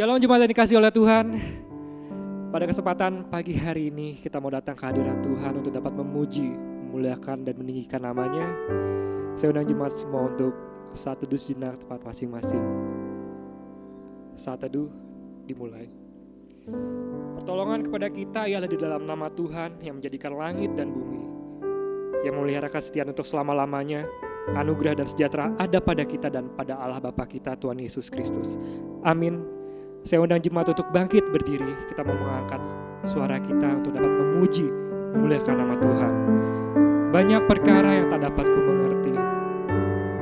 Dalam jemaat yang dikasih oleh Tuhan, pada kesempatan pagi hari ini kita mau datang ke hadirat Tuhan untuk dapat memuji, memuliakan dan meninggikan namanya. Saya undang jemaat semua untuk saat teduh sejenak tempat masing-masing. Saat teduh dimulai. Pertolongan kepada kita ialah di dalam nama Tuhan yang menjadikan langit dan bumi, yang memelihara kesetiaan untuk selama-lamanya. Anugerah dan sejahtera ada pada kita dan pada Allah Bapa kita Tuhan Yesus Kristus. Amin. Saya undang jemaat untuk bangkit berdiri. Kita mau mengangkat suara kita untuk dapat memuji, memuliakan nama Tuhan. Banyak perkara yang tak dapat ku mengerti.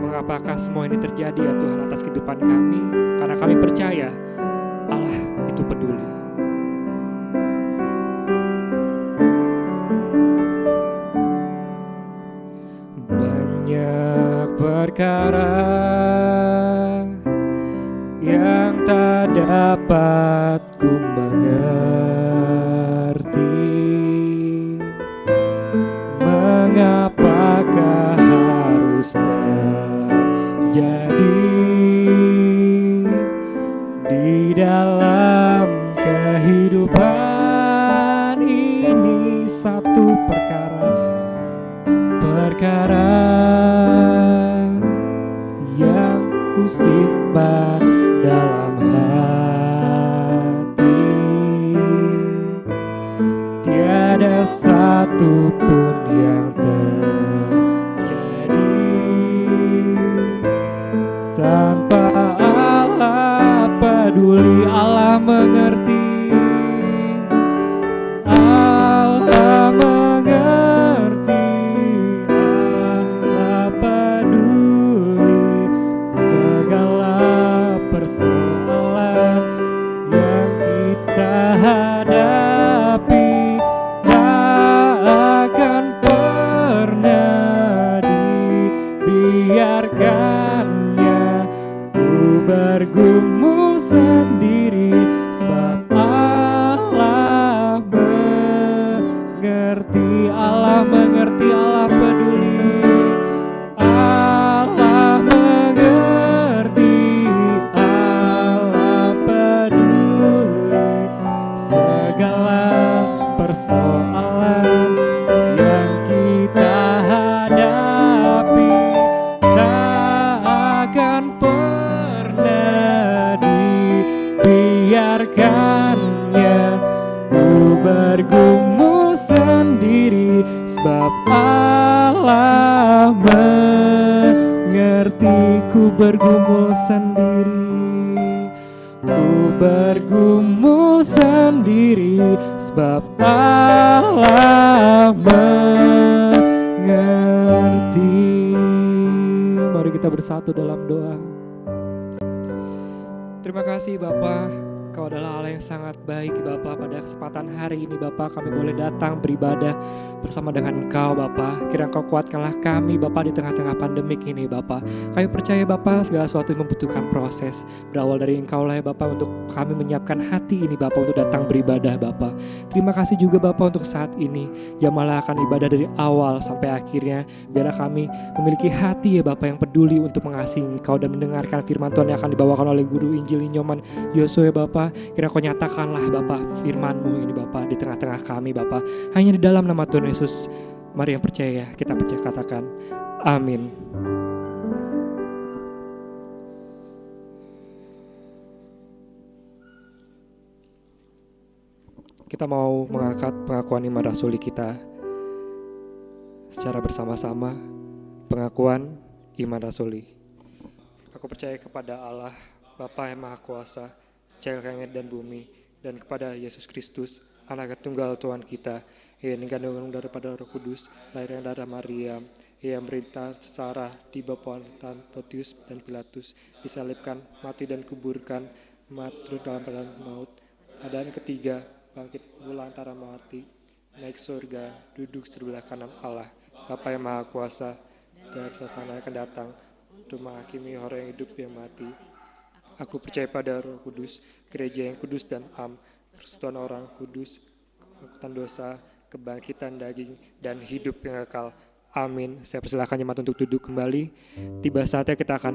Mengapakah semua ini terjadi ya Tuhan atas kehidupan kami? Karena kami percaya Allah itu peduli. Banyak perkara yang tak dapat ku mengerti. Mengapakah harus terjadi di dalam kehidupan ini? Satu perkara yang ku simpan dalam hati, tiada satu pun yang terjadi tanpa Allah peduli. Allah mengerti, Allah mengerti, Allah peduli segala persoalan yang kita hadapi. Tak akan pernah dibiarkannya ku bergumul sendiri, sebab Allah mengerti, Allah mengerti, Allah peduli. Allah mengerti, Allah peduli segala persoalan yang kita hadapi. Tak akan pernah dibiarkannya ku bergumul sendiri, sebab Allah mengerti. Ku bergumul sendiri, ku bergumul sendiri, sebab Allah mengerti. Mari kita bersatu dalam doa. Terima kasih Bapa, Kau adalah Allah yang sangat baik Bapa. Pada kesempatan hari ini Bapa, kami boleh datang beribadah bersama dengan Engkau Bapa. Kiranya Kau kuatkanlah kami Bapa di tengah-tengah pandemik ini Bapa. Kami percaya Bapa segala sesuatu membutuhkan proses. Berawal dari Engkau lah ya Bapa, untuk kami menyiapkan hati ini Bapa untuk datang beribadah Bapa. Terima kasih juga Bapa untuk saat ini. Jamahlah akan ibadah dari awal sampai akhirnya. Biarlah kami memiliki hati ya Bapa yang peduli untuk mengasihi Engkau dan mendengarkan firman Tuhan yang akan dibawakan oleh Guru Injil Nyoman Yosua ya Bapa. Kiranya Kau nyatakanlah Bapa firman-Mu ini Bapa di tengah-tengah kami Bapa. Hanya di dalam nama Tuhan Yesus, mari yang percaya kita percaya katakan amin. Kita mau mengangkat pengakuan iman rasuli kita secara bersama-sama. Pengakuan iman rasuli. Aku percaya kepada Allah Bapa yang Maha Kuasa, Jaya langit dan bumi, dan kepada Yesus Kristus, Anak Tunggal Tuhan kita, yang dikandung daripada Roh Kudus, lahir dari Maria, yang merintah secara di bawah Pontius dan Pilatus, disalibkan, mati dan kuburkan, mati dalam badan maut, dan ketiga bangkit pula antara mati, naik surga, duduk sebelah kanan Allah, Bapa yang Maha Kuasa, dari sana akan datang untuk menghakimi orang yang hidup yang mati. Aku percaya pada Roh Kudus, gereja yang kudus dan persekutuan orang kudus, kekuatan dosa, kebangkitan daging, dan hidup yang kekal. Amin. Saya persilakan jemaat untuk duduk kembali. Tiba saatnya kita akan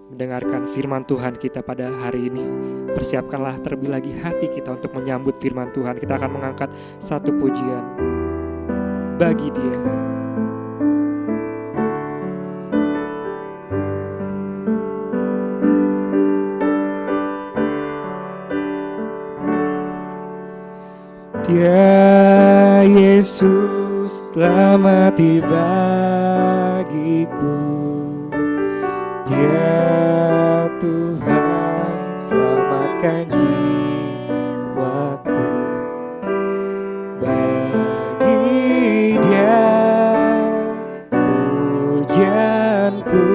mendengarkan firman Tuhan kita pada hari ini. Persiapkanlah terlebih lagi hati kita untuk menyambut firman Tuhan. Kita akan mengangkat satu pujian bagi Dia. Dia Yesus telah mati bagiku. Dia Tuhan selamatkan jiwaku. Bagi Dia pujianku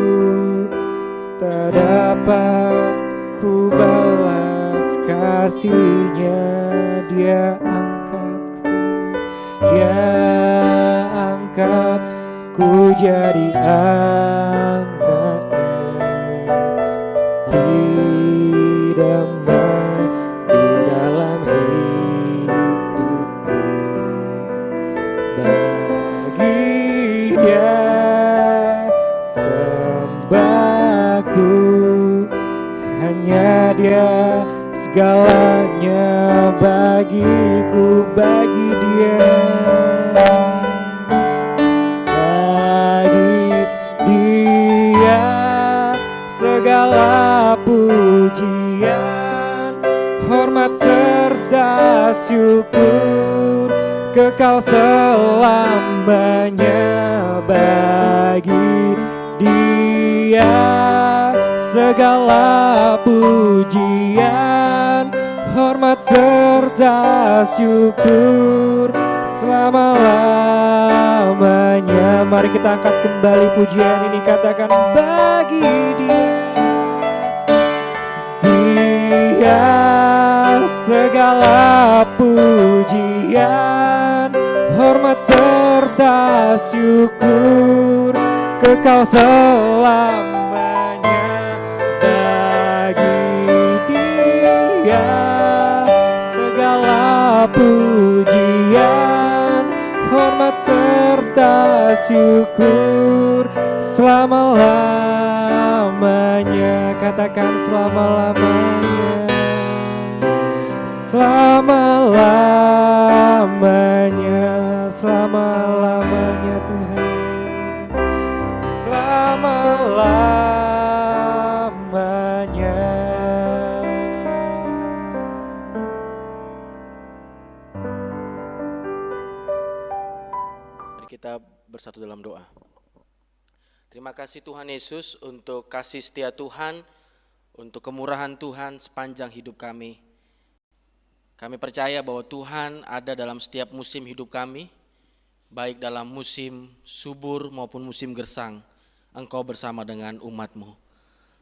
tak dapat ku balas kasih-Nya. Dia angkatku jadi anaknya, berdamai di dalam hidupku. Bagi Dia sembahku, hanya Dia segalanya bagiku. Bagi Dia, bagi Dia segala pujian, hormat serta syukur kekal selamanya. Bagi Dia segala pujian, hormat serta syukur selama-lamanya. Mari kita angkat kembali pujian ini, katakan bagi Dia segala pujian, hormat serta syukur kekal selamanya. Pujian, hormat serta syukur selama-lamanya. Katakan selama-lamanya, selama-lamanya, selama-lamanya Tuhan, selama-lamanya. Kita bersatu dalam doa. Terima kasih Tuhan Yesus untuk kasih setia Tuhan, untuk kemurahan Tuhan sepanjang hidup kami. Kami percaya bahwa Tuhan ada dalam setiap musim hidup kami, baik dalam musim subur maupun musim gersang. Engkau bersama dengan umat-Mu.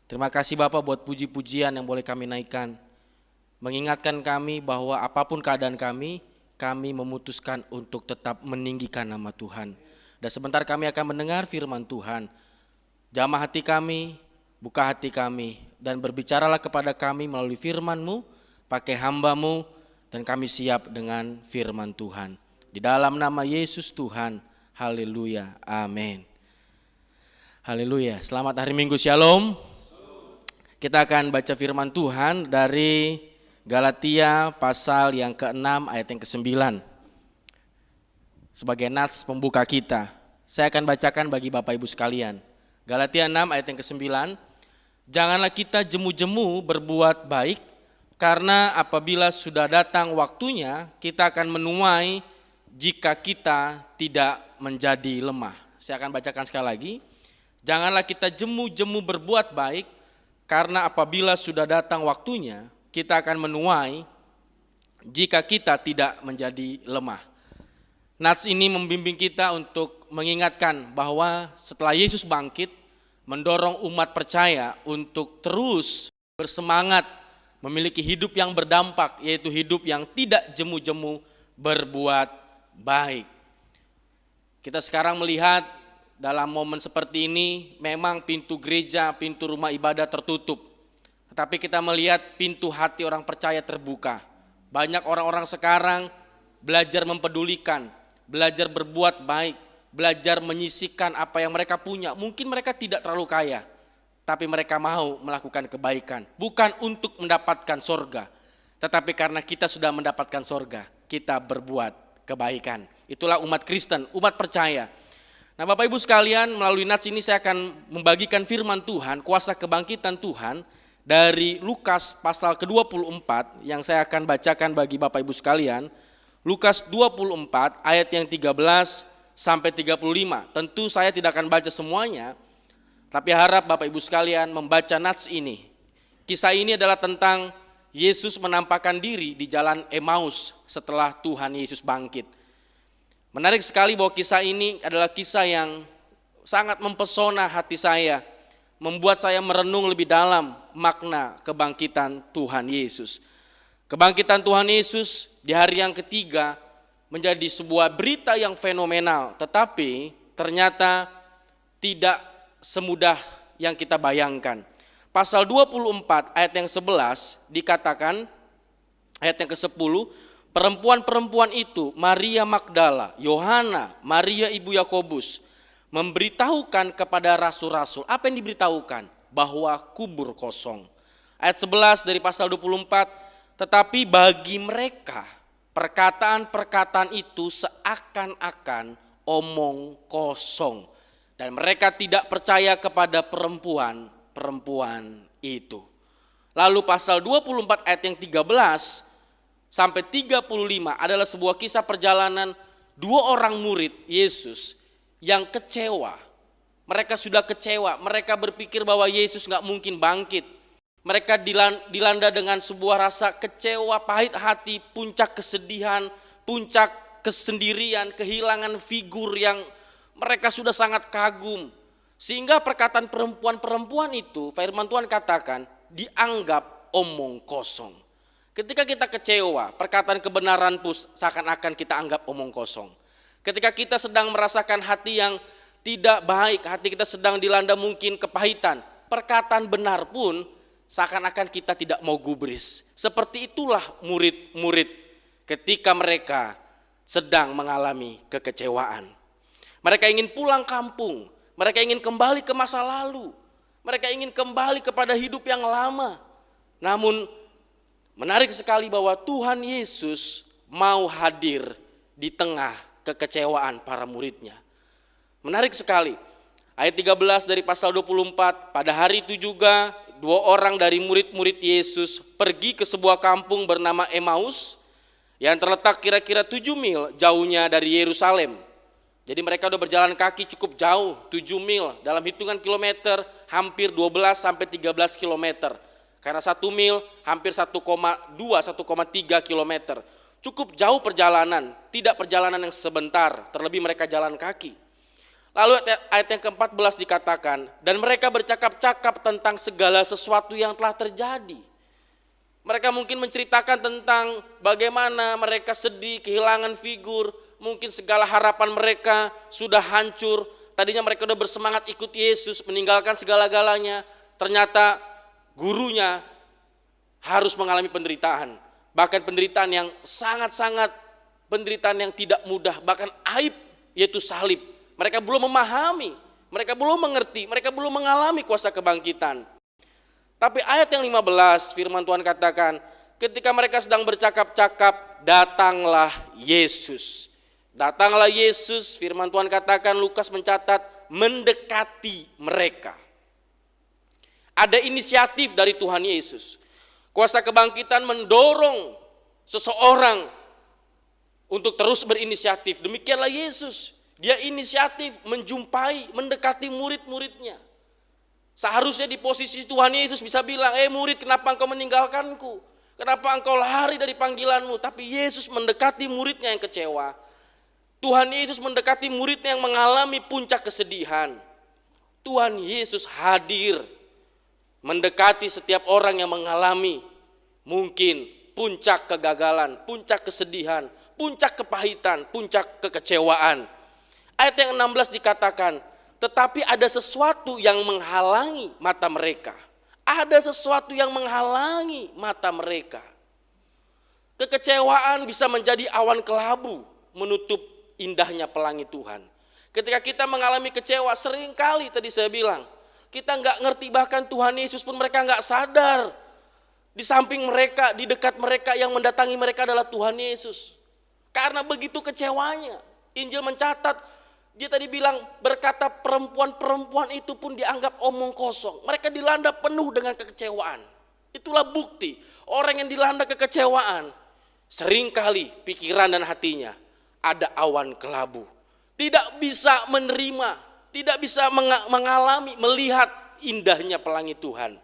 Terima kasih Bapa buat puji-pujian yang boleh kami naikkan, mengingatkan kami bahwa apapun keadaan kami memutuskan untuk tetap meninggikan nama Tuhan. Dan sebentar kami akan mendengar firman Tuhan. Jamah hati kami, buka hati kami, dan berbicaralah kepada kami melalui firman-Mu, pakai hamba-Mu, dan kami siap dengan firman Tuhan. Di dalam nama Yesus Tuhan, haleluya, amin. Haleluya, selamat hari Minggu, shalom. Kita akan baca firman Tuhan dari Galatia pasal yang ke-6 ayat yang ke-9. Sebagai nats pembuka kita, saya akan bacakan bagi Bapak Ibu sekalian. Galatia 6 ayat yang ke-9. Janganlah kita jemu-jemu berbuat baik, karena apabila sudah datang waktunya, kita akan menuai jika kita tidak menjadi lemah. Saya akan bacakan sekali lagi. Janganlah kita jemu-jemu berbuat baik, karena apabila sudah datang waktunya, kita akan menuai jika kita tidak menjadi lemah. Nats ini membimbing kita untuk mengingatkan bahwa setelah Yesus bangkit, mendorong umat percaya untuk terus bersemangat memiliki hidup yang berdampak, yaitu hidup yang tidak jemu-jemu berbuat baik. Kita sekarang melihat dalam momen seperti ini memang pintu gereja, pintu rumah ibadah tertutup. Tetapi kita melihat pintu hati orang percaya terbuka. Banyak orang-orang sekarang belajar mempedulikan, belajar berbuat baik, belajar menyisihkan apa yang mereka punya. Mungkin mereka tidak terlalu kaya, tapi mereka mau melakukan kebaikan. Bukan untuk mendapatkan sorga, tetapi karena kita sudah mendapatkan sorga, kita berbuat kebaikan. Itulah umat Kristen, umat percaya. Nah Bapak Ibu sekalian, melalui nats ini saya akan membagikan firman Tuhan, kuasa kebangkitan Tuhan dari Lukas pasal ke-24 yang saya akan bacakan bagi Bapak Ibu sekalian. Lukas 24 ayat yang 13 sampai 35. Tentu saya tidak akan baca semuanya, tapi harap Bapak Ibu sekalian membaca nats ini. Kisah ini adalah tentang Yesus menampakkan diri di jalan Emmaus setelah Tuhan Yesus bangkit. Menarik sekali bahwa kisah ini adalah kisah yang sangat mempesona hati saya, membuat saya merenung lebih dalam makna kebangkitan Tuhan Yesus. Kebangkitan Tuhan Yesus di hari yang ketiga menjadi sebuah berita yang fenomenal, tetapi ternyata tidak semudah yang kita bayangkan. Pasal 24 ayat yang 11 dikatakan, ayat yang ke-10, perempuan-perempuan itu, Maria Magdala, Yohana, Maria ibu Yakobus, memberitahukan kepada rasul-rasul. Apa yang diberitahukan? Bahwa kubur kosong. Ayat 11 dari pasal 24, tetapi bagi mereka perkataan-perkataan itu seakan-akan omong kosong. Dan mereka tidak percaya kepada perempuan-perempuan itu. Lalu pasal 24 ayat yang 13 sampai 35 adalah sebuah kisah perjalanan dua orang murid Yesus yang kecewa. Mereka sudah kecewa, mereka berpikir bahwa Yesus gak mungkin bangkit. Mereka dilanda dengan sebuah rasa kecewa, pahit hati, puncak kesedihan, puncak kesendirian, kehilangan figur yang mereka sudah sangat kagum. Sehingga perkataan perempuan-perempuan itu, firman Tuhan katakan, dianggap omong kosong. Ketika kita kecewa, perkataan kebenaran pun seakan-akan kita anggap omong kosong. Ketika kita sedang merasakan hati yang tidak baik, hati kita sedang dilanda mungkin kepahitan, perkataan benar pun seakan-akan kita tidak mau gubris. Seperti itulah murid-murid ketika mereka sedang mengalami kekecewaan. Mereka ingin pulang kampung, mereka ingin kembali ke masa lalu, mereka ingin kembali kepada hidup yang lama. Namun menarik sekali bahwa Tuhan Yesus mau hadir di tengah kekecewaan para muridnya. Menarik sekali. Ayat 13 dari pasal 24, pada hari itu juga dua orang dari murid-murid Yesus pergi ke sebuah kampung bernama Emmaus yang terletak kira-kira 7 mil jauhnya dari Yerusalem. Jadi mereka udah berjalan kaki cukup jauh, 7 mil, dalam hitungan kilometer hampir 12 sampai 13 kilometer. Karena 1 mil hampir 1,2-1,3 kilometer. Cukup jauh perjalanan, tidak perjalanan yang sebentar, terlebih mereka jalan kaki. Lalu ayat yang ke-14 dikatakan, dan mereka bercakap-cakap tentang segala sesuatu yang telah terjadi. Mereka mungkin menceritakan tentang bagaimana mereka sedih, kehilangan figur, mungkin segala harapan mereka sudah hancur. Tadinya mereka sudah bersemangat ikut Yesus, meninggalkan segala-galanya, ternyata gurunya harus mengalami penderitaan, bahkan penderitaan yang sangat-sangat penderitaan yang tidak mudah, bahkan aib, yaitu salib. Mereka belum memahami, mereka belum mengerti, mereka belum mengalami kuasa kebangkitan. Tapi ayat yang 15 firman Tuhan katakan, ketika mereka sedang bercakap-cakap, datanglah Yesus. Datanglah Yesus, firman Tuhan katakan, Lukas mencatat, mendekati mereka. Ada inisiatif dari Tuhan Yesus. Kuasa kebangkitan mendorong seseorang untuk terus berinisiatif. Demikianlah Yesus. Dia inisiatif menjumpai, mendekati murid-muridnya. Seharusnya di posisi Tuhan Yesus bisa bilang, murid, kenapa engkau meninggalkanku? Kenapa engkau lari dari panggilanmu? Tapi Yesus mendekati muridnya yang kecewa. Tuhan Yesus mendekati muridnya yang mengalami puncak kesedihan. Tuhan Yesus hadir mendekati setiap orang yang mengalami mungkin puncak kegagalan, puncak kesedihan, puncak kepahitan, puncak kekecewaan. Ayat yang 16 dikatakan, tetapi ada sesuatu yang menghalangi mata mereka. Ada sesuatu yang menghalangi mata mereka. Kekecewaan bisa menjadi awan kelabu menutup indahnya pelangi Tuhan. Ketika kita mengalami kecewa, seringkali tadi saya bilang, kita nggak ngerti, bahkan Tuhan Yesus pun mereka nggak sadar. Di samping mereka, di dekat mereka, yang mendatangi mereka adalah Tuhan Yesus. Karena begitu kecewanya, Injil mencatat, dia tadi bilang berkata perempuan-perempuan itu pun dianggap omong kosong. Mereka dilanda penuh dengan kekecewaan. Itulah bukti orang yang dilanda kekecewaan, seringkali pikiran dan hatinya ada awan kelabu. Tidak bisa menerima, tidak bisa mengalami, melihat indahnya pelangi Tuhan.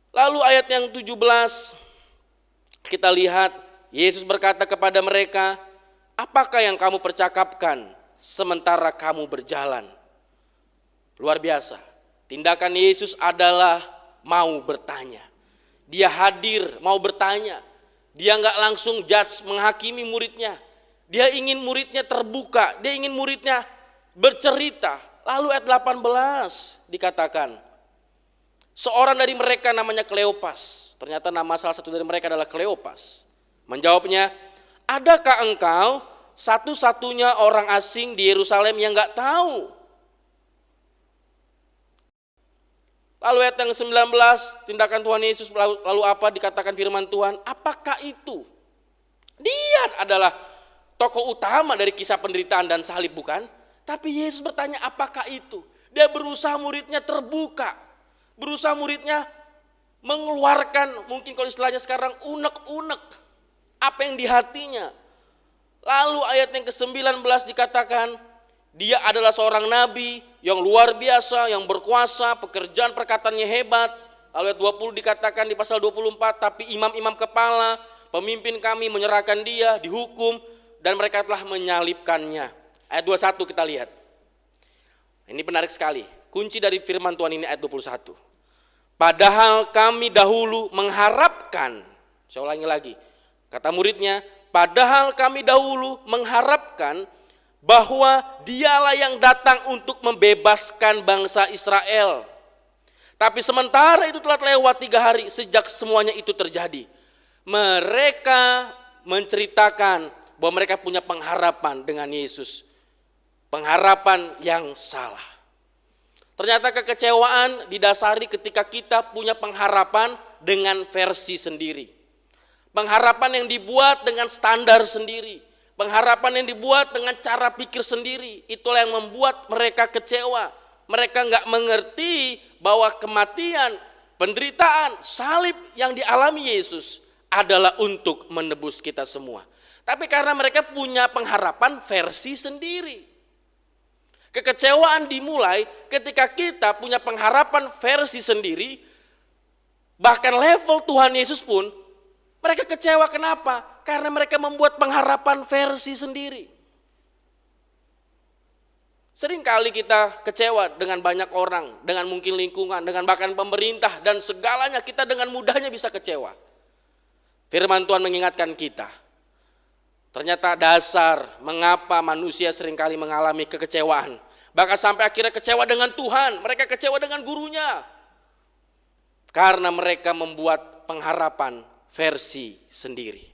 Lalu ayat yang 17 kita lihat Yesus berkata kepada mereka, apakah yang kamu percakapkan sementara kamu berjalan? Luar biasa. Tindakan Yesus adalah mau bertanya. Dia hadir mau bertanya. Dia nggak langsung judge, menghakimi muridnya. Dia ingin muridnya terbuka. Dia ingin muridnya bercerita. Lalu ayat 18 dikatakan, seorang dari mereka namanya Kleopas. Ternyata nama salah satu dari mereka adalah Kleopas. Menjawabnya, adakah engkau satu-satunya orang asing di Yerusalem yang nggak tahu? Lalu ayat yang 19, tindakan Tuhan Yesus lalu apa, dikatakan firman Tuhan, apakah itu? Dia adalah tokoh utama dari kisah penderitaan dan salib, bukan? Tapi Yesus bertanya, apakah itu? Dia berusaha muridnya terbuka, berusaha muridnya mengeluarkan, mungkin kalau istilahnya sekarang, unek-unek apa yang di hatinya. Lalu ayat yang ke-19 dikatakan, dia adalah seorang nabi yang luar biasa, yang berkuasa, pekerjaan perkataannya hebat. Lalu ayat 20 dikatakan di pasal 24, tapi imam-imam kepala, pemimpin kami menyerahkan dia, dihukum, dan mereka telah menyalibkannya. Ayat 21 kita lihat. Ini menarik sekali. Kunci dari firman Tuhan ini ayat 21. Padahal kami dahulu mengharapkan, saya ulangi lagi, kata muridnya, padahal kami dahulu mengharapkan bahwa dialah yang datang untuk membebaskan bangsa Israel. Tapi sementara itu telah lewat 3 hari sejak semuanya itu terjadi. Mereka menceritakan bahwa mereka punya pengharapan dengan Yesus. Pengharapan yang salah. Ternyata kekecewaan didasari ketika kita punya pengharapan dengan versi sendiri. Pengharapan yang dibuat dengan standar sendiri. Pengharapan yang dibuat dengan cara pikir sendiri. Itulah yang membuat mereka kecewa. Mereka nggak mengerti bahwa kematian, penderitaan, salib yang dialami Yesus adalah untuk menebus kita semua. Tapi karena mereka punya pengharapan versi sendiri. Kekecewaan dimulai ketika kita punya pengharapan versi sendiri. Bahkan level Tuhan Yesus pun mereka kecewa. Kenapa? Karena mereka membuat pengharapan versi sendiri. Seringkali kita kecewa dengan banyak orang, dengan mungkin lingkungan, dengan bahkan pemerintah, dan segalanya kita dengan mudahnya bisa kecewa. Firman Tuhan mengingatkan kita, ternyata dasar mengapa manusia seringkali mengalami kekecewaan. Bahkan sampai akhirnya kecewa dengan Tuhan, mereka kecewa dengan gurunya. Karena mereka membuat pengharapan versi sendiri.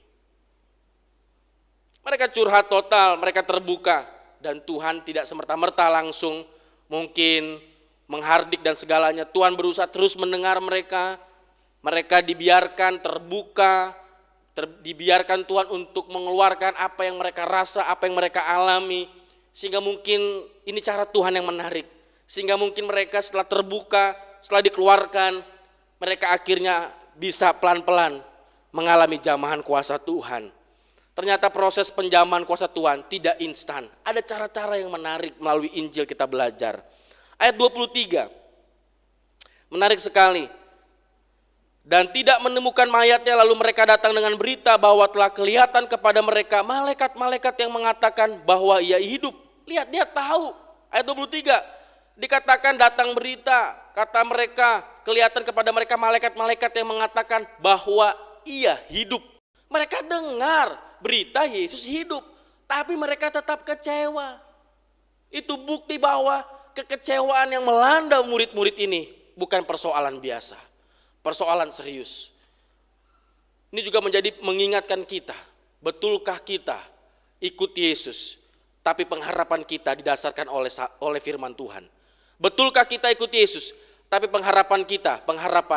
Mereka curhat total, mereka terbuka. Dan Tuhan tidak semerta-merta langsung mungkin menghardik dan segalanya. Tuhan berusaha terus mendengar mereka. Mereka dibiarkan terbuka, dibiarkan Tuhan untuk mengeluarkan apa yang mereka rasa, apa yang mereka alami. Sehingga mungkin ini cara Tuhan yang menarik. Sehingga mungkin mereka setelah terbuka, setelah dikeluarkan, mereka akhirnya bisa pelan-pelan mengalami jamahan kuasa Tuhan. Ternyata proses penjamahan kuasa Tuhan tidak instan. Ada cara-cara yang menarik melalui Injil kita belajar. Ayat 23, menarik sekali. Dan tidak menemukan mayatnya, lalu mereka datang dengan berita bahwa telah kelihatan kepada mereka malaikat-malaikat yang mengatakan bahwa ia hidup. Lihat, dia tahu. Ayat 23, dikatakan datang berita, kata mereka, kelihatan kepada mereka malaikat-malaikat yang mengatakan bahwa ia hidup. Mereka dengar berita Yesus hidup, tapi mereka tetap kecewa. Itu bukti bahwa kekecewaan yang melanda murid-murid ini bukan persoalan biasa, persoalan serius. Ini juga menjadi mengingatkan kita, betulkah kita ikut Yesus tapi pengharapan kita didasarkan oleh firman Tuhan. Betulkah kita ikut Yesus, tapi pengharapan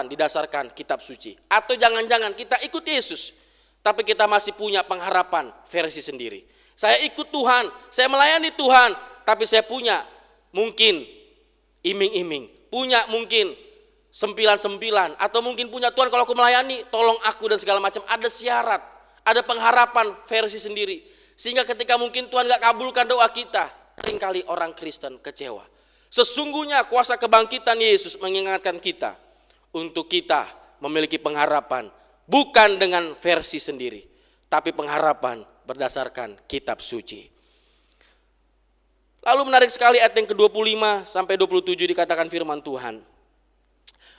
didasarkan kitab suci? Atau jangan-jangan kita ikut Yesus, tapi kita masih punya pengharapan versi sendiri. Saya ikut Tuhan, saya melayani Tuhan, tapi saya punya mungkin iming-iming, punya mungkin sempilan-sempilan, atau mungkin punya Tuhan kalau aku melayani, tolong aku dan segala macam. Ada syarat, ada pengharapan versi sendiri. Sehingga ketika mungkin Tuhan gak kabulkan doa kita, seringkali orang Kristen kecewa. Sesungguhnya kuasa kebangkitan Yesus mengingatkan kita untuk kita memiliki pengharapan bukan dengan versi sendiri, tapi pengharapan berdasarkan kitab suci. Lalu menarik sekali ayat yang ke-25 sampai 27 dikatakan firman Tuhan.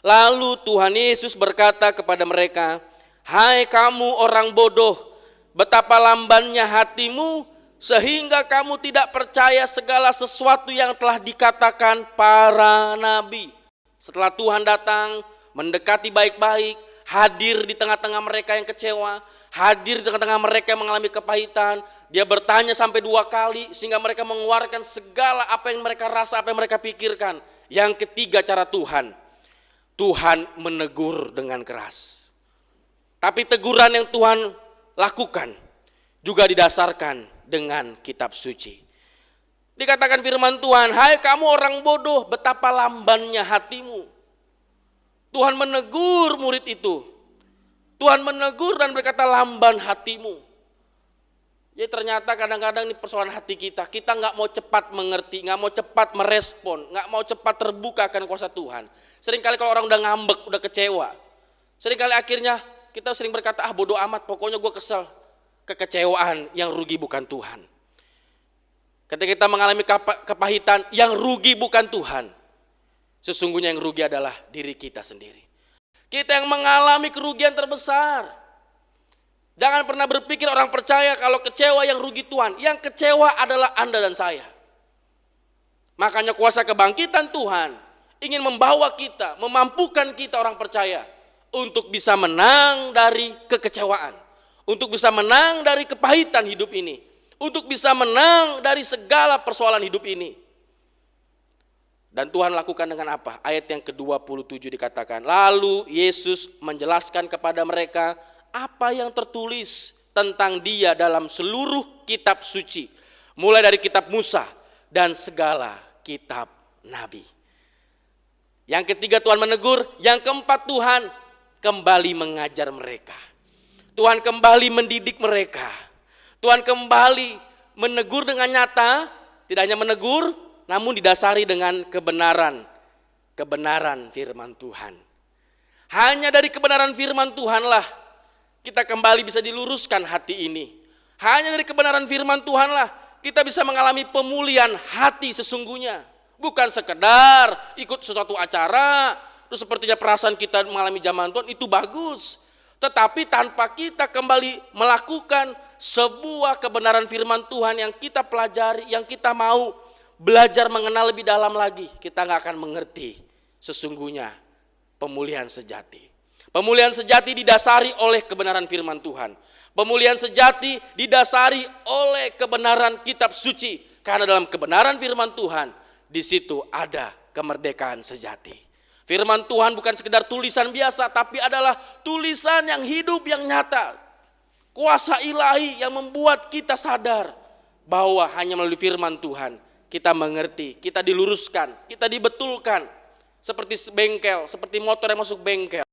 Lalu Tuhan Yesus berkata kepada mereka, "Hai kamu orang bodoh, betapa lambannya hatimu sehingga kamu tidak percaya segala sesuatu yang telah dikatakan para nabi." Setelah Tuhan datang, mendekati baik-baik, hadir di tengah-tengah mereka yang kecewa, hadir di tengah-tengah mereka yang mengalami kepahitan, dia bertanya sampai 2 kali sehingga mereka mengeluarkan segala apa yang mereka rasa, apa yang mereka pikirkan. Yang ketiga cara Tuhan menegur dengan keras. Tapi teguran yang Tuhan lakukan juga didasarkan dengan kitab suci. Dikatakan firman Tuhan, "Hai kamu orang bodoh, betapa lambannya hatimu." Tuhan menegur murid itu. Tuhan menegur dan berkata, "Lamban hatimu." Jadi ternyata kadang-kadang ini persoalan hati kita. Kita gak mau cepat mengerti, gak mau cepat merespon, gak mau cepat terbuka akan kuasa Tuhan. Seringkali kalau orang udah ngambek, udah kecewa, seringkali akhirnya kita sering berkata, bodoh amat, pokoknya gue kesel. Kekecewaan, yang rugi bukan Tuhan. Ketika kita mengalami kepahitan, yang rugi bukan Tuhan. Sesungguhnya yang rugi adalah diri kita sendiri. Kita yang mengalami kerugian terbesar. Jangan pernah berpikir orang percaya kalau kecewa yang rugi Tuhan. Yang kecewa adalah Anda dan saya. Makanya kuasa kebangkitan Tuhan ingin membawa kita, memampukan kita orang percaya untuk bisa menang dari kekecewaan. Untuk bisa menang dari kepahitan hidup ini. Untuk bisa menang dari segala persoalan hidup ini. Dan Tuhan lakukan dengan apa? Ayat yang ke-27 dikatakan, "Lalu Yesus menjelaskan kepada mereka apa yang tertulis tentang dia dalam seluruh kitab suci. Mulai dari kitab Musa dan segala kitab Nabi." Yang ketiga Tuhan menegur. Yang keempat Tuhan kembali mengajar mereka. Tuhan kembali mendidik mereka. Tuhan kembali menegur dengan nyata. Tidak hanya menegur, namun didasari dengan kebenaran firman Tuhan. Hanya dari kebenaran firman Tuhanlah kita kembali bisa diluruskan hati ini. Hanya dari kebenaran firman Tuhanlah kita bisa mengalami pemulihan hati sesungguhnya. Bukan sekedar ikut sesuatu acara, terus sepertinya perasaan kita mengalami zaman Tuhan itu bagus. Tetapi tanpa kita kembali melakukan sebuah kebenaran firman Tuhan yang kita pelajari, yang kita mau belajar mengenal lebih dalam lagi, kita gak akan mengerti sesungguhnya pemulihan sejati. Pemulihan sejati didasari oleh kebenaran firman Tuhan. Pemulihan sejati didasari oleh kebenaran kitab suci. Karena dalam kebenaran firman Tuhan, di situ ada kemerdekaan sejati. Firman Tuhan bukan sekedar tulisan biasa, tapi adalah tulisan yang hidup, yang nyata. Kuasa ilahi yang membuat kita sadar bahwa hanya melalui firman Tuhan kita mengerti, kita diluruskan, kita dibetulkan. Seperti bengkel, seperti motor yang masuk bengkel.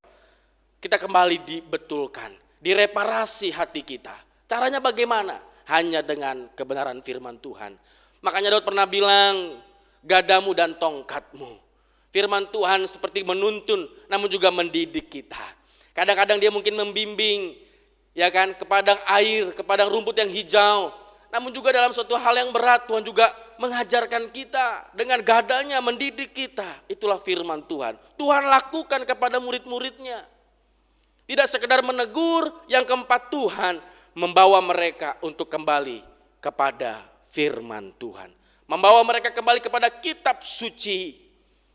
Kita kembali dibetulkan, direparasi hati kita. Caranya bagaimana? Hanya dengan kebenaran firman Tuhan. Makanya Daud pernah bilang, "Gadamu dan tongkatmu." Firman Tuhan seperti menuntun, namun juga mendidik kita. Kadang-kadang dia mungkin membimbing, ya kan, ke padang air, ke padang rumput yang hijau. Namun juga dalam suatu hal yang berat, Tuhan juga mengajarkan kita dengan gadanya, mendidik kita. Itulah firman Tuhan. Tuhan lakukan kepada murid-muridnya. Tidak sekedar menegur, yang keempat Tuhan membawa mereka untuk kembali kepada firman Tuhan. Membawa mereka kembali kepada kitab suci.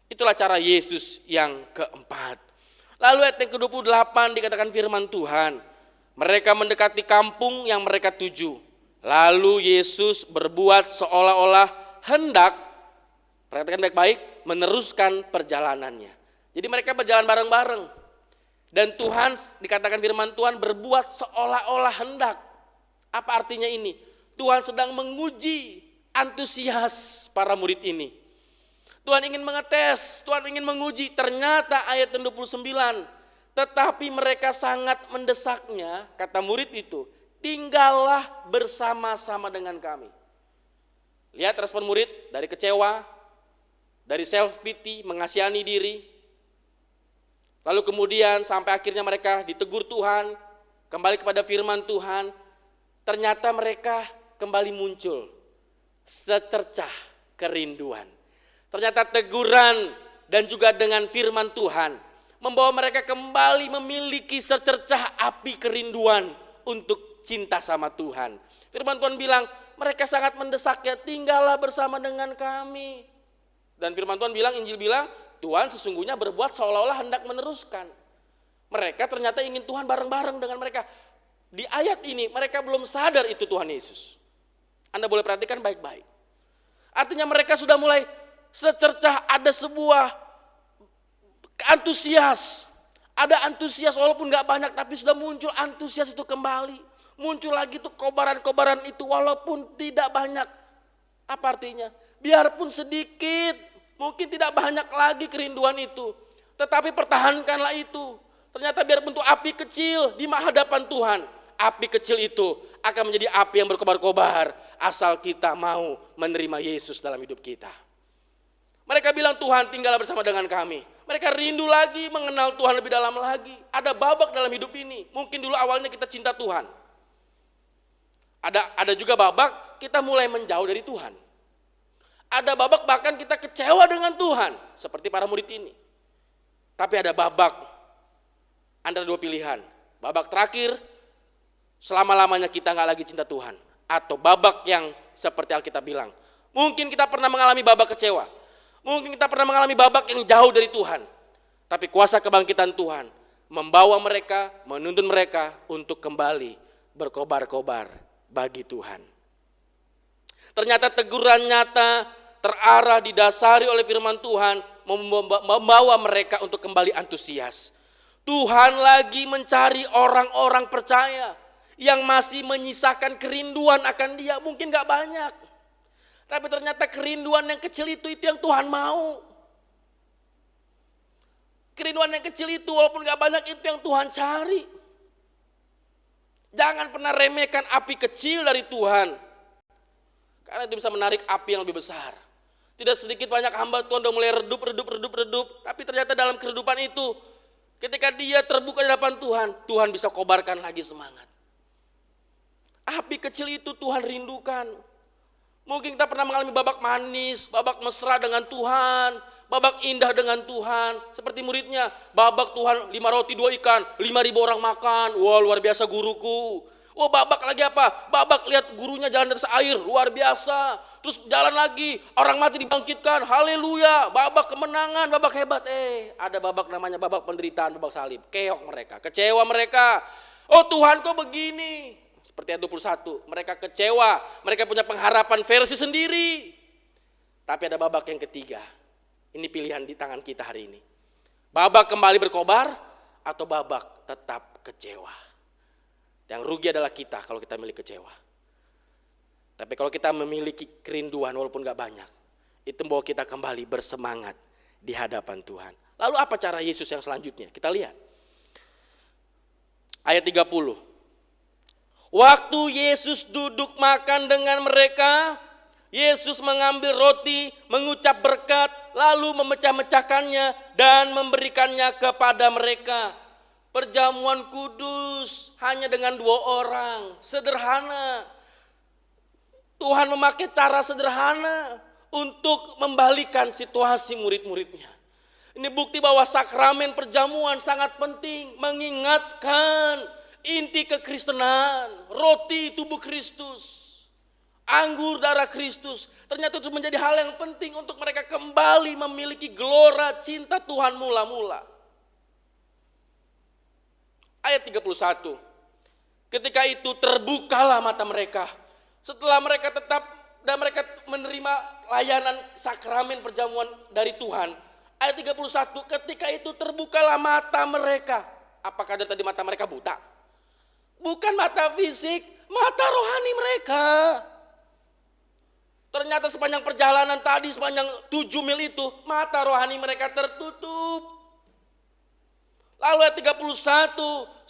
Itulah cara Yesus yang keempat. Lalu ayat yang ke-28 dikatakan firman Tuhan. Mereka mendekati kampung yang mereka tuju. Lalu Yesus berbuat seolah-olah hendak, perhatikan baik-baik, meneruskan perjalanannya. Jadi mereka berjalan bareng-bareng. Dan Tuhan, dikatakan firman Tuhan, berbuat seolah-olah hendak. Apa artinya ini? Tuhan sedang menguji antusias para murid ini. Tuhan ingin mengetes, Tuhan ingin menguji. Ternyata ayat 29, tetapi mereka sangat mendesaknya, kata murid itu, tinggallah bersama-sama dengan kami. Lihat respon murid, dari kecewa, dari self pity, mengasihani diri. Lalu kemudian sampai akhirnya mereka ditegur Tuhan, kembali kepada firman Tuhan. Ternyata mereka kembali muncul secercah kerinduan. Ternyata teguran dan juga dengan firman Tuhan membawa mereka kembali memiliki secercah api kerinduan untuk cinta sama Tuhan. Firman Tuhan bilang, mereka sangat mendesaknya, tinggallah bersama dengan kami. Dan firman Tuhan bilang, Injil bilang, Tuhan sesungguhnya berbuat seolah-olah hendak meneruskan. Mereka ternyata ingin Tuhan bareng-bareng dengan mereka. Di ayat ini mereka belum sadar itu Tuhan Yesus. Anda boleh perhatikan baik-baik. Artinya mereka sudah mulai secercah, ada sebuah antusias. Ada antusias walaupun gak banyak, tapi sudah muncul antusias itu kembali. Muncul lagi tuh kobaran-kobaran itu walaupun tidak banyak. Apa artinya? Biarpun sedikit, mungkin tidak banyak lagi kerinduan itu. Tetapi pertahankanlah itu. Ternyata biarpun itu api kecil di hadapan Tuhan. Api kecil itu akan menjadi api yang berkobar-kobar. Asal kita mau menerima Yesus dalam hidup kita. Mereka bilang, Tuhan tinggallah bersama dengan kami. Mereka rindu lagi mengenal Tuhan lebih dalam lagi. Ada babak dalam hidup ini. Mungkin dulu awalnya kita cinta Tuhan. Ada juga babak kita mulai menjauh dari Tuhan. Ada babak bahkan kita kecewa dengan Tuhan. Seperti para murid ini. Tapi ada babak antara dua pilihan. Babak terakhir, selama-lamanya kita gak lagi cinta Tuhan. Atau babak yang seperti Alkitab bilang. Mungkin kita pernah mengalami babak kecewa. Mungkin kita pernah mengalami babak yang jauh dari Tuhan. Tapi kuasa kebangkitan Tuhan membawa mereka, menuntun mereka untuk kembali berkobar-kobar bagi Tuhan. Ternyata teguran nyata terarah didasari oleh firman Tuhan membawa mereka untuk kembali antusias. Tuhan lagi mencari orang-orang percaya yang masih menyisakan kerinduan akan Dia. Mungkin gak banyak. Tapi ternyata kerinduan yang kecil itu yang Tuhan mau. Kerinduan yang kecil itu walaupun gak banyak itu yang Tuhan cari. Jangan pernah remehkan api kecil dari Tuhan. Karena itu bisa menarik api yang lebih besar. Tidak sedikit banyak hamba Tuhan udah mulai redup. Tapi ternyata dalam keredupan itu, ketika dia terbuka di hadapan Tuhan, Tuhan bisa kobarkan lagi semangat. Api kecil itu Tuhan rindukan. Mungkin kita pernah mengalami babak manis, babak mesra dengan Tuhan, babak indah dengan Tuhan. Seperti muridnya, babak Tuhan 5 roti 2 ikan, 5.000 orang makan. Wah, luar biasa guruku. Oh, babak lagi apa? Babak lihat gurunya jalan dari air, luar biasa. Terus jalan lagi, orang mati dibangkitkan, haleluya. Babak kemenangan, babak hebat. Ada babak namanya babak penderitaan, babak salib. Keok mereka, kecewa mereka. Oh Tuhan kok begini? Seperti ayat 21, mereka kecewa, mereka punya pengharapan versi sendiri. Tapi ada babak yang ketiga. Ini pilihan di tangan kita hari ini. Babak kembali berkobar atau babak tetap kecewa. Yang rugi adalah kita kalau kita memiliki kecewa. Tapi kalau kita memiliki kerinduan walaupun gak banyak, itu membawa kita kembali bersemangat di hadapan Tuhan. Lalu apa cara Yesus yang selanjutnya? Kita lihat. Ayat 30. Waktu Yesus duduk makan dengan mereka, Yesus mengambil roti, mengucap berkat, lalu memecah-mecahkannya dan memberikannya kepada mereka. Perjamuan kudus hanya dengan 2 orang, sederhana. Tuhan memakai cara sederhana untuk membalikan situasi murid-muridnya. Ini bukti bahwa sakramen perjamuan sangat penting, mengingatkan inti kekristenan, roti tubuh Kristus, anggur darah Kristus. Ternyata itu menjadi hal yang penting untuk mereka kembali memiliki gelora cinta Tuhan mula-mula. Ayat 31. Ketika itu terbukalah mata mereka, Setelah mereka tetap dan mereka menerima layanan sakramen perjamuan dari Tuhan. Ayat 31, ketika itu terbukalah mata mereka. Apakah dari tadi mata mereka buta? Bukan mata fisik, mata rohani mereka. Ternyata sepanjang perjalanan tadi, sepanjang 7 mil itu, mata rohani mereka tertutup. Lalu ayat 31,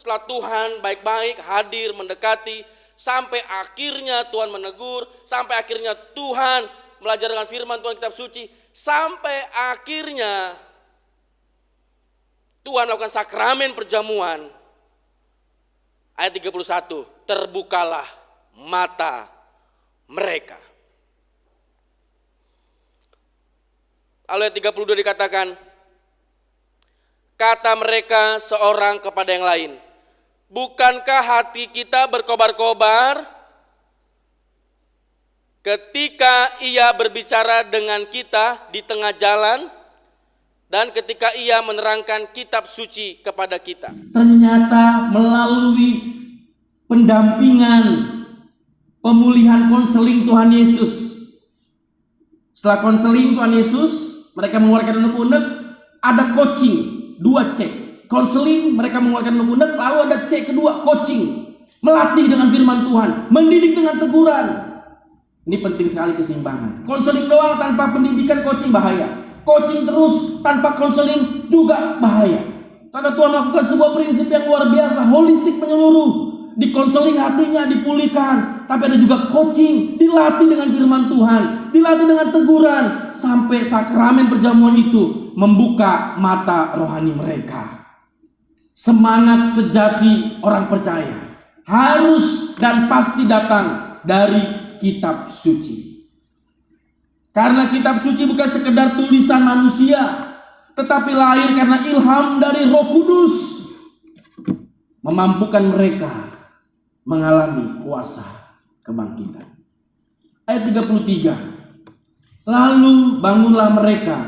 setelah Tuhan baik-baik hadir mendekati, sampai akhirnya Tuhan menegur, sampai akhirnya Tuhan belajar dengan firman Tuhan kitab suci, sampai akhirnya Tuhan lakukan sakramen perjamuan. Ayat 31, terbukalah mata mereka. Lalu ayat 32 dikatakan, kata mereka seorang kepada yang lain, bukankah hati kita berkobar-kobar ketika ia berbicara dengan kita di tengah jalan dan ketika ia menerangkan kitab suci kepada kita? Ternyata melalui pendampingan, pemulihan konseling Tuhan Yesus. Setelah konseling Tuhan Yesus, mereka mengeluarkan unek-unek, ada coaching, 2 C. Konseling, mereka mengeluarkan unek-unek, lalu ada C kedua, coaching. Melatih dengan firman Tuhan, mendidik dengan teguran. Ini penting sekali keseimbangan. Konseling doang tanpa pendidikan, coaching bahaya. Coaching terus tanpa konseling juga bahaya. Karena Tuhan melakukan sebuah prinsip yang luar biasa, holistik menyeluruh. Di konseling hatinya dipulihkan, tapi ada juga coaching, dilatih dengan firman Tuhan, dilatih dengan teguran, sampai sakramen perjamuan itu membuka mata rohani mereka. Semangat sejati orang percaya harus dan pasti datang dari kitab suci. Karena kitab suci bukan sekedar tulisan manusia, tetapi lahir karena ilham dari Roh Kudus, memampukan mereka mengalami kuasa kebangkitan. Ayat 33, lalu bangunlah mereka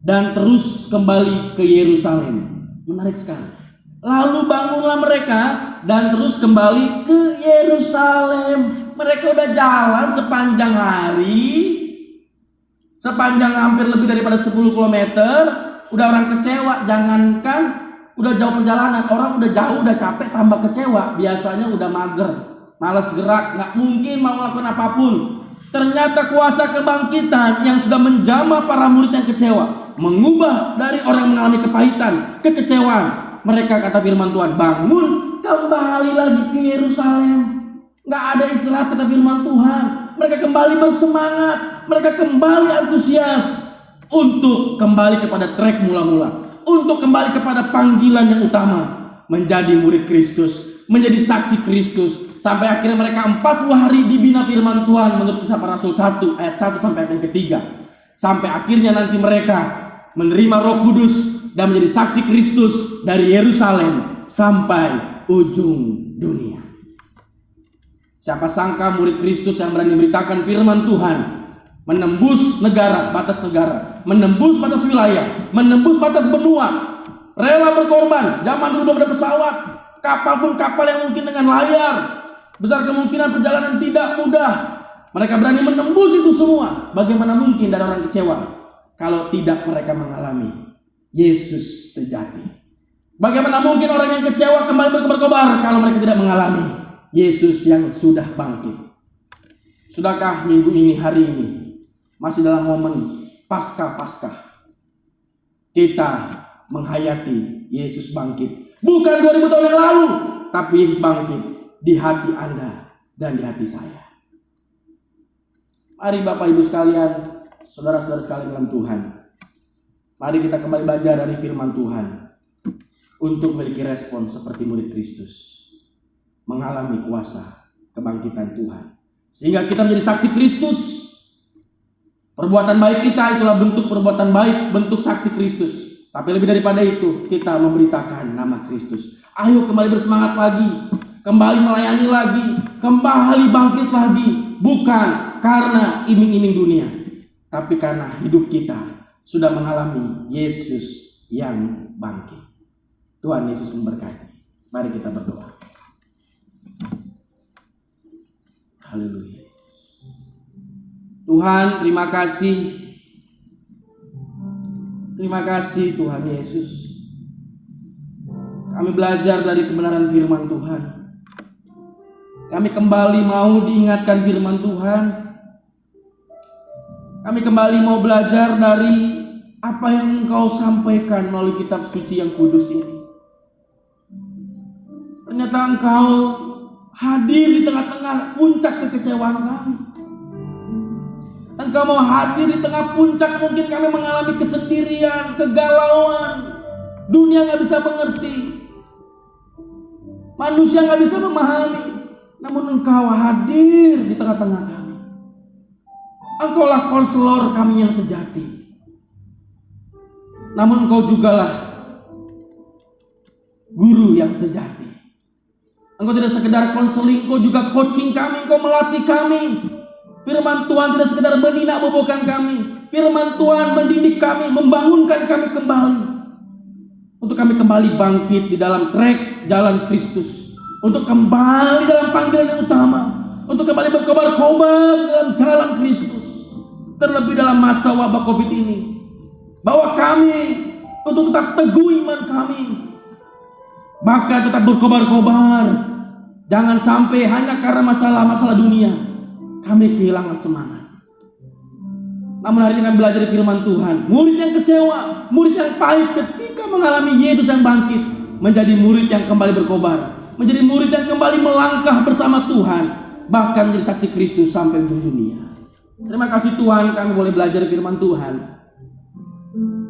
dan terus kembali ke Yerusalem. Menarik sekali. Lalu bangunlah mereka dan terus kembali ke Yerusalem. Mereka udah jalan sepanjang hari, sepanjang hampir lebih daripada 10 km. Udah orang kecewa, jangankan udah jauh perjalanan, orang udah jauh, udah capek, tambah kecewa. Biasanya udah mager, malas gerak, gak mungkin mau melakukan apapun. Ternyata kuasa kebangkitan yang sudah menjamah para murid yang kecewa, mengubah dari orang yang mengalami kepahitan, kekecewaan. Mereka, kata firman Tuhan, bangun, kembali lagi ke Yerusalem. Gak ada istilah kata firman Tuhan. Mereka kembali bersemangat, mereka kembali antusias untuk kembali kepada trek mula-mula, untuk kembali kepada panggilan yang utama, menjadi murid Kristus, menjadi saksi Kristus, sampai akhirnya mereka 40 hari dibina firman Tuhan menurut Kisah Para Rasul 1 ayat 1 sampai ayat yang ketiga. Sampai akhirnya nanti mereka menerima Roh Kudus dan menjadi saksi Kristus dari Yerusalem sampai ujung dunia. Siapa sangka murid Kristus yang berani memberitakan firman Tuhan menembus negara, batas negara, menembus batas wilayah, menembus batas benua, rela berkorban. Zaman dulu belum ada pesawat, kapal pun kapal yang mungkin dengan layar, besar kemungkinan perjalanan tidak mudah. Mereka berani menembus itu semua. Bagaimana mungkin ada orang kecewa kalau tidak mereka mengalami Yesus sejati? Bagaimana mungkin orang yang kecewa kembali berkobar-kobar kalau mereka tidak mengalami Yesus yang sudah bangkit? Sudahkah minggu ini, hari ini, masih dalam momen Paskah kita menghayati Yesus bangkit? Bukan 2000 tahun yang lalu, tapi Yesus bangkit di hati Anda dan di hati saya. Mari Bapak Ibu sekalian, saudara-saudara sekalian dalam Tuhan, mari kita kembali belajar dari firman Tuhan untuk memiliki respon seperti murid Kristus, mengalami kuasa kebangkitan Tuhan, sehingga kita menjadi saksi Kristus. Perbuatan baik kita itulah bentuk perbuatan baik, bentuk saksi Kristus. Tapi lebih daripada itu, kita memberitakan nama Kristus. Ayo kembali bersemangat lagi, kembali melayani lagi, kembali bangkit lagi. Bukan karena iming-iming dunia, tapi karena hidup kita sudah mengalami Yesus yang bangkit. Tuhan Yesus memberkati. Mari kita berdoa. Haleluya. Tuhan, terima kasih. Terima kasih Tuhan Yesus. Kami belajar dari kebenaran firman Tuhan. Kami kembali mau diingatkan firman Tuhan. Kami kembali mau belajar dari apa yang Engkau sampaikan melalui kitab suci yang kudus ini. Ternyata Engkau hadir di tengah-tengah puncak kekecewaan kami. Engkau mau hadir di tengah puncak mungkin kami mengalami kesendirian, kegalauan. Dunia gak bisa mengerti. Manusia gak bisa memahami. Namun Engkau hadir di tengah-tengah kami. Engkaulah konselor kami yang sejati. Namun Engkau jugalah guru yang sejati. Engkau tidak sekedar konseling, Engkau juga coaching kami, Engkau melatih kami. Firman Tuhan tidak sekedar menina bobokan kami. Firman Tuhan mendidik kami, membangunkan kami kembali. Untuk kami kembali bangkit di dalam trek jalan Kristus. Untuk kembali dalam panggilan yang utama. Untuk kembali berkobar-kobar dalam jalan Kristus. Terlebih dalam masa wabah COVID ini. Bahwa kami untuk tetap teguh iman kami. Bahkan tetap berkobar-kobar. Jangan sampai hanya karena masalah-masalah dunia kami kehilangan semangat. Namun hari ini kami belajar firman Tuhan. Murid yang kecewa, murid yang pahit ketika mengalami Yesus yang bangkit, menjadi murid yang kembali berkobar, menjadi murid yang kembali melangkah bersama Tuhan, bahkan menjadi saksi Kristus sampai ujung dunia. Terima kasih Tuhan, kami boleh belajar firman Tuhan.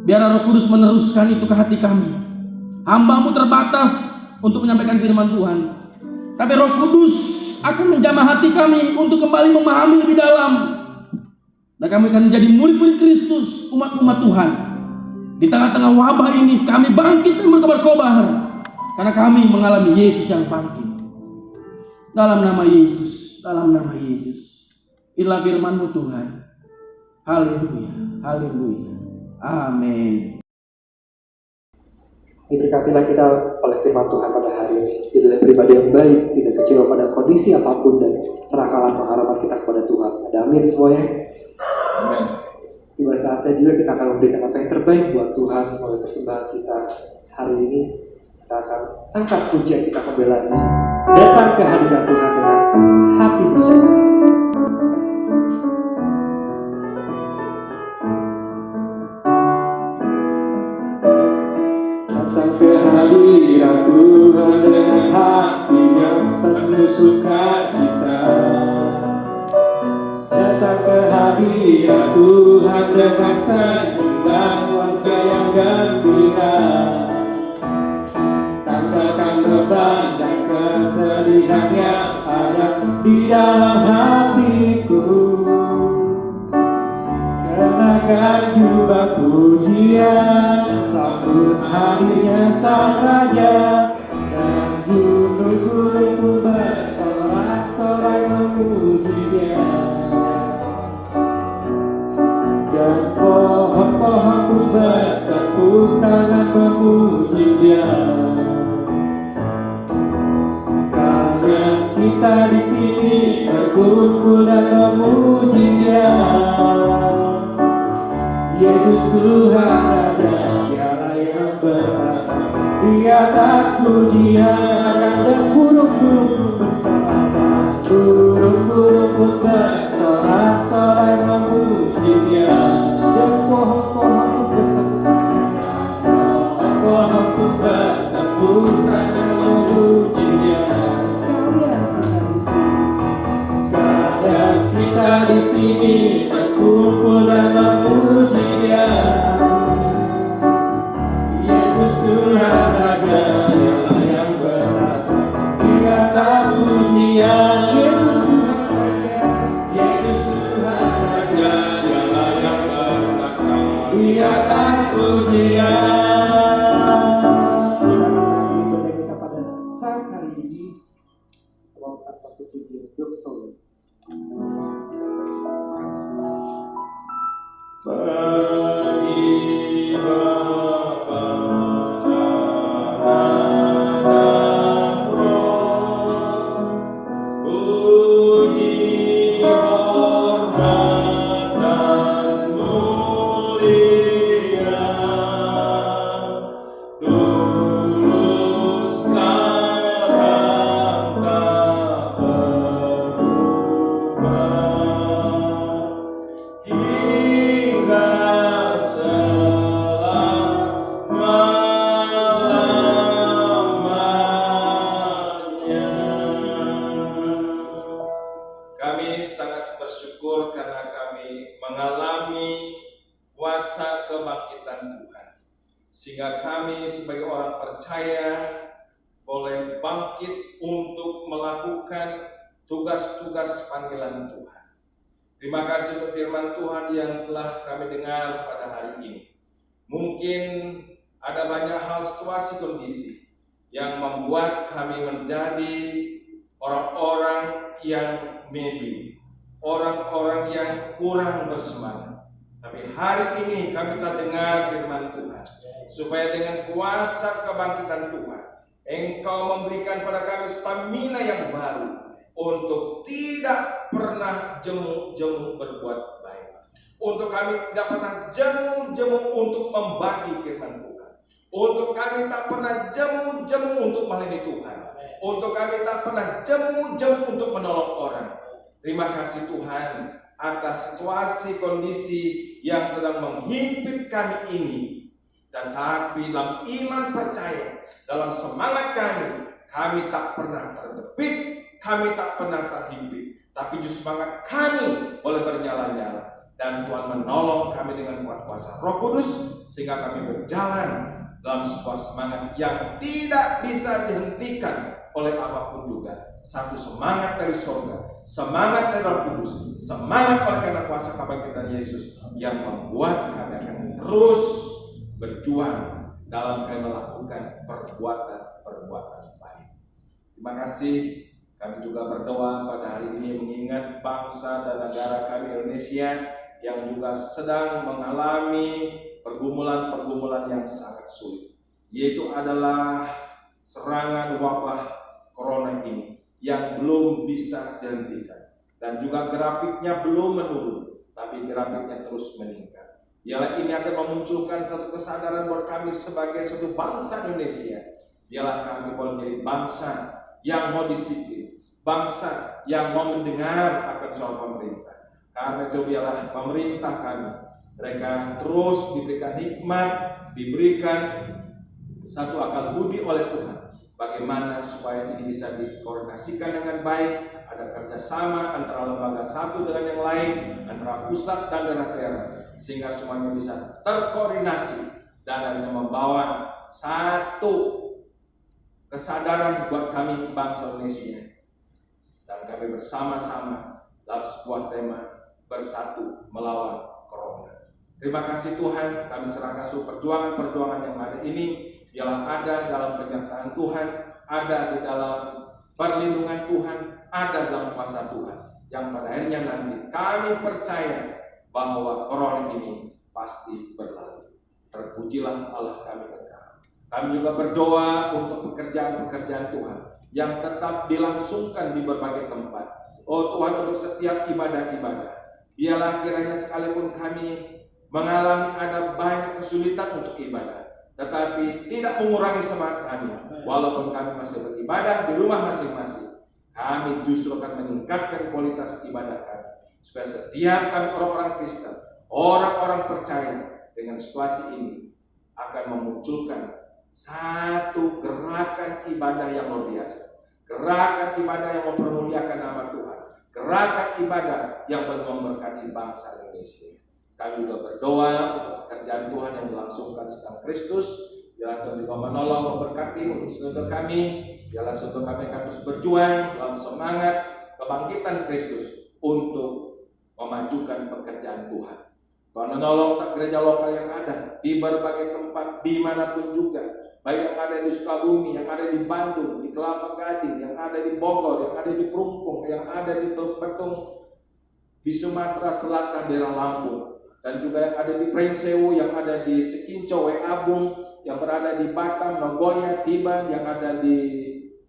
Biar Roh Kudus meneruskan itu ke hati kami. Hamba-Mu terbatas untuk menyampaikan firman Tuhan, tapi Roh Kudus akan menjamah hati kami untuk kembali memahami lebih dalam. Dan kami akan menjadi murid-murid Kristus, umat-umat Tuhan. Di tengah-tengah wabah ini kami bangkit dan berkobar-kobar, karena kami mengalami Yesus yang bangkit. Dalam nama Yesus, dalam nama Yesus. Inilah firman-Mu Tuhan. Haleluya, haleluya. Amin. Diberkatilah kita oleh firman Tuhan pada hari ini. Jadilah pribadi yang baik, tidak kecewa pada kondisi apapun, dan serahkanlah pengharapan kita kepada Tuhan. Ada amin semuanya. Amin. Di saatnya juga kita akan memberikan apa yang terbaik buat Tuhan melalui persembahan kita hari ini. Kita akan angkat pujian kita kembali lagi, datang ke hadirat Tuhan dengan hati bersama. Hadirat Tuhan dengan hati yang penuh sukacita. Datang ke hadirat Tuhan dengan senyum dan wajah yang gembira. Tanggalkan beban dan kesedihan yang ada di dalam hatiku. Kenakan jubah pujian, sambut hadirnya Sang Raja. Dan gunung-gunung pun bersorak-sorai memuji Dia. Dan pohon-pohon pun bertepuk tangan memuji Dia. Sekalian kita di sini berkumpul dan memuji Dia. Yesus Tuhan Raja, Dialah yang berada di atas pujian. Dan burung-burung bersama, burung-burung pun bersorak-sorai memuji Dia. Dan pohon-pohon pun bertepuk tangan memuji Dia. Sekalian kita di sini berkumpul dan memuji Dia. Yesus Tuhan Raja, Dialah yang berada di atas pujian. Yesus Tuhan Raja, Dialah yang berada di atas pujian. Kita pada saat hari ini membawakan satu pujian doksologi. Bagi Bapa puji hormat Tuhan, sehingga kami sebagai orang percaya boleh bangkit untuk melakukan tugas-tugas panggilan Tuhan. Terima kasih untuk firman Tuhan yang telah kami dengar pada hari ini. Mungkin ada banyak hal, situasi, kondisi yang membuat kami menjadi orang-orang yang maybe, orang-orang yang kurang bersemangat. Tapi hari ini kami telah dengar firman Tuhan, supaya dengan kuasa kebangkitan Tuhan, Engkau memberikan pada kami stamina yang baru untuk tidak pernah jemu-jemu berbuat baik. Untuk kami tidak pernah jemu-jemu untuk membagi firman Tuhan. Untuk kami tak pernah jemu-jemu untuk melayani Tuhan. Untuk kami tak pernah jemu-jemu untuk menolong orang. Terima kasih Tuhan atas situasi kondisi yang sedang menghimpit kami ini. Tetapi dalam iman percaya, dalam semangat kami tak pernah terjepit, kami tak pernah terhimpit. Tapi justru semangat kami boleh bernyala-nyala. Dan Tuhan menolong kami dengan kuat kuasa Roh Kudus, sehingga kami berjalan dalam sebuah semangat yang tidak bisa dihentikan oleh apapun juga. Satu semangat dari surga, semangat dari Roh Kudus, semangat oleh karena kuasa kebangkitan Yesus yang membuat kami akan terus berjuang dalam kami melakukan perbuatan-perbuatan baik. Terima kasih. Kami juga berdoa pada hari ini mengingat bangsa dan negara kami Indonesia yang juga sedang mengalami pergumulan-pergumulan yang sangat sulit, yaitu adalah serangan wabah corona ini yang belum bisa dihentikan, dan juga grafiknya belum menurun, tapi grafiknya terus meningkat. Biarlah ini akan memunculkan satu kesadaran buat kami sebagai satu bangsa Indonesia. Biarlah kami boleh menjadi bangsa yang mau disiplin, bangsa yang mau mendengar akan soal pemerintah. Karena itu biarlah pemerintah kami, mereka terus diberikan hikmat, diberikan satu akal budi oleh Tuhan. Bagaimana supaya ini bisa dikoordinasikan dengan baik, ada kerjasama antara lembaga satu dengan yang lain, antara pusat dan daerah, sehingga semuanya bisa terkoordinasi dan akhirnya membawa satu kesadaran buat kami bangsa Indonesia. Dan kami bersama-sama dalam sebuah tema bersatu melawan corona. Terima kasih Tuhan, kami serahkan seluruh perjuangan-perjuangan yang ada ini, biarlah ada dalam penyertaan Tuhan, ada di dalam perlindungan Tuhan, ada dalam kuasa Tuhan, yang pada akhirnya nanti kami percaya bahwa corona ini pasti berlalu. Terpujilah Allah kami kekal. Kami juga berdoa untuk pekerjaan-pekerjaan Tuhan yang tetap dilangsungkan di berbagai tempat. Oh Tuhan, untuk setiap ibadah-ibadah, biarlah kiranya sekalipun kami mengalami ada banyak kesulitan untuk ibadah, tetapi tidak mengurangi semangat kami. Walaupun kami masih beribadah di rumah masing-masing, kami justru akan meningkatkan kualitas ibadah kami, supaya setiap kami orang-orang Kristen, orang-orang percaya dengan situasi ini akan memunculkan satu gerakan ibadah yang luar biasa, gerakan ibadah yang mempermuliakan nama Tuhan, gerakan ibadah yang memberkati bangsa Indonesia. Kami juga berdoa untuk pekerjaan Tuhan yang dilangsungkan di dalam Kristus. Biarlah Tuhan juga menolong, memberkati untuk saudara kami. Biarlah saudara kami akan terus berjuang dalam semangat kebangkitan Kristus untuk memajukan pekerjaan Tuhan. Tuhan menolong setiap gereja lokal yang ada di berbagai tempat, dimanapun juga, baik yang ada di Sukabumi, yang ada di Bandung, di Kelapa Gading, yang ada di Bogor, yang ada di Perumpung, yang ada di Betung, di Sumatera Selatan, daerah Lampung, dan juga yang ada di Pringsewu, yang ada di Sekinco, Abung, yang berada di Batam, Nagoya, Tiban, yang ada di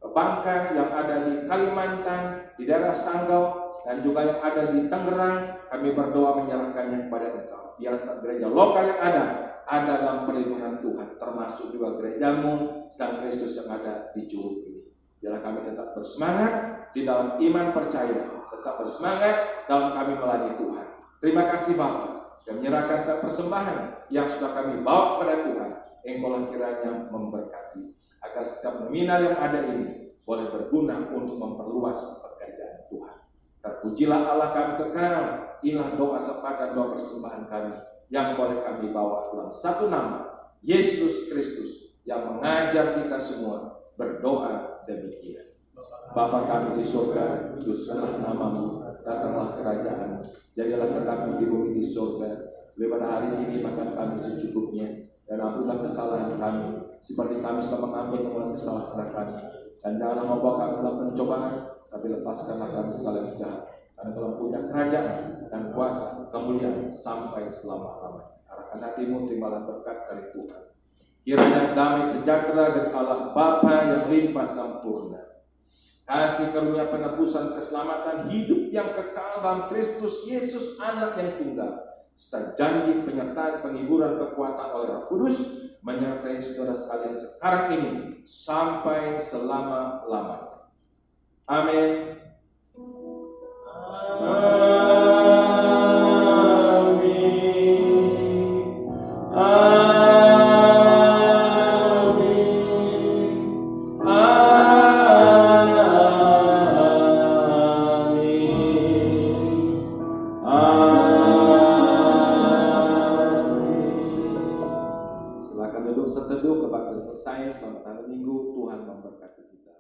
Bangka, yang ada di Kalimantan, di daerah Sanggau, dan juga yang ada di Tangerang. Kami berdoa menyerahkannya kepada Engkau. Biarlah setiap gereja lokal yang ada dalam perlindungan Tuhan, termasuk juga gerejamu sedang Kristus yang ada di Curug ini. Biarlah kami tetap bersemangat di dalam iman percaya, tetap bersemangat dalam kami melayani Tuhan. Terima kasih Bapa, dan menyerahkan setiap persembahan yang sudah kami bawa kepada Tuhan. Engkaulah kiranya memberkati, agar setiap nominal yang ada ini boleh berguna untuk memperluas pekerjaan Tuhan. Terpujilah Allah kami kekal. Inilah doa serta doa persembahan kami yang boleh kami bawa dalam satu nama, Yesus Kristus, yang mengajar kita semua berdoa demikian. Bapa kami di surga, kuduskanlah namamu, datanglah kerajaan, jadilah kehendakmu di bumi di surga. Pada hari ini makan kami secukupnya, dan ampunilah kesalahan kami, seperti kami telah mengampuni mengulangi kesalahan kami. Dan janganlah membawa kami dalam pencobaan, tapi lepaskanlah kami segala yang jahat. Karena Engkau punya kerajaan dan kuasa, kemuliaan sampai selama-lamanya. Arahkan hatimu, terimalah berkat dari Tuhan. Kiranya damai sejahtera dari Allah Bapa yang limpah sempurna, kasih karunia penebusan keselamatan hidup yang kekal dalam Kristus Yesus Anak yang tunggal, serta janji penyertaan penghiburan kekuatan oleh Roh Kudus menyertai saudara sekalian sekarang ini sampai selama-lamanya. Amin. Silakan duduk seteduh, kebaktian selesai. Selamat hari Minggu, Tuhan memberkati kita.